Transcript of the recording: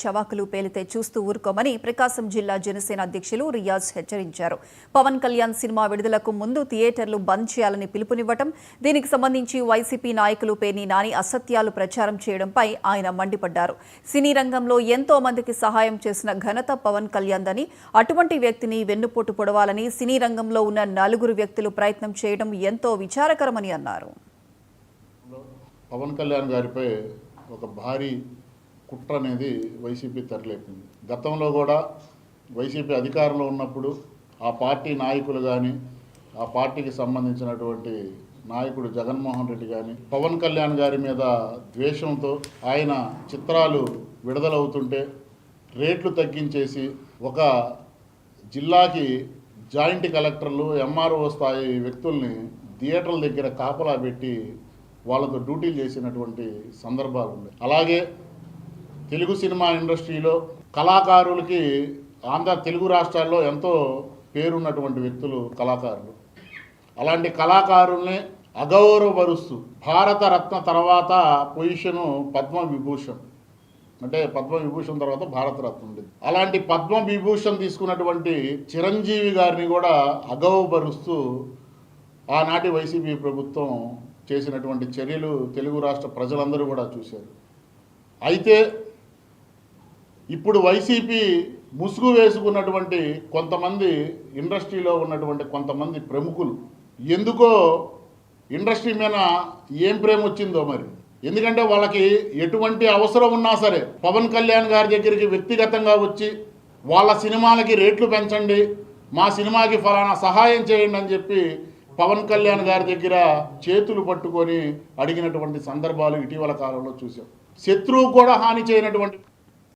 చవాకులు పేలితే చూస్తూ ఊరుకోమని ప్రకాశం జిల్లా జనసేన అధ్యక్షులు రియాజ్ హెచ్చరించారు. పవన్ కళ్యాణ్ సినిమా విడుదలకు ముందు థియేటర్లు బంద్ చేయాలని పిలుపునివ్వటం, దీనికి సంబంధించి వైసీపీ నాయకులు పేర్ని నాని అసత్యాలు ప్రచారం చేయడంపై ఆయన మండిపడ్డారు. సినీ రంగంలో ఎంతో మందికి సహాయం చేసిన ఘనత పవన్ కళ్యాణ్దని, అటువంటి వ్యక్తిని వెన్నుపోటు పొడవాలని సినీ రంగంలో ఉన్న నలుగురు వ్యక్తులు ప్రయత్నం చేయడం ఎంతో విచారకరమని అన్నారు. పవన్ కళ్యాణ్ గారిపై ఒక భారీ కుట్ర అనేది వైసీపీ తెరలేపింది. గతంలో కూడా వైసీపీ అధికారంలో ఉన్నప్పుడు ఆ పార్టీ నాయకులు కానీ, ఆ పార్టీకి సంబంధించినటువంటి నాయకుడు జగన్మోహన్ రెడ్డి కానీ పవన్ కళ్యాణ్ గారి మీద ద్వేషంతో ఆయన చిత్రాలు విడుదలవుతుంటే రేట్లు తగ్గించేసి ఒక జిల్లాకి జాయింట్ కలెక్టర్లు, ఎంఆర్ఓ స్థాయి వ్యక్తుల్ని థియేటర్ల దగ్గర కాపలా పెట్టి వాళ్ళతో డ్యూటీలు చేసినటువంటి సందర్భాలు ఉన్నాయి. అలాగే తెలుగు సినిమా ఇండస్ట్రీలో కళాకారులకి తెలుగు రాష్ట్రాల్లో ఎంతో పేరున్నటువంటి వ్యక్తులు కళాకారులు. అలాంటి కళాకారుల్ని అగౌరవపరుస్తూ భారతరత్న తర్వాత పొజిషను పద్మవిభూషణ్, అంటే పద్మవిభూషణ్ తర్వాత భారతరత్న ఉండేది. అలాంటి పద్మవిభూషణ్ తీసుకున్నటువంటి చిరంజీవి గారిని కూడా అగౌరవపరుస్తూ ఆనాటి వైసీపీ ప్రభుత్వం చేసినటువంటి చర్యలు తెలుగు రాష్ట్ర ప్రజలందరూ కూడా చూశారు. అయితే ఇప్పుడు వైసీపీ ముసుగు వేసుకున్నటువంటి కొంతమంది ఇండస్ట్రీలో ఉన్నటువంటి కొంతమంది ప్రముఖులు ఎందుకో ఇండస్ట్రీ మీద ఏం ప్రేమ వచ్చిందో మరి, ఎందుకంటే వాళ్ళకి ఎటువంటి అవసరం ఉన్నా సరే పవన్ కళ్యాణ్ గారి దగ్గరికి వ్యక్తిగతంగా వచ్చి వాళ్ళ సినిమాలకి రేట్లు పెంచండి, మా సినిమాకి ఫలానా సహాయం చేయండి అని చెప్పి పవన్ కళ్యాణ్ గారి దగ్గర చేతులు పట్టుకొని అడిగినటువంటి సందర్భాలు ఇటీవల కాలంలో చూసాం. శత్రువు కూడా హాని చేయనటువంటి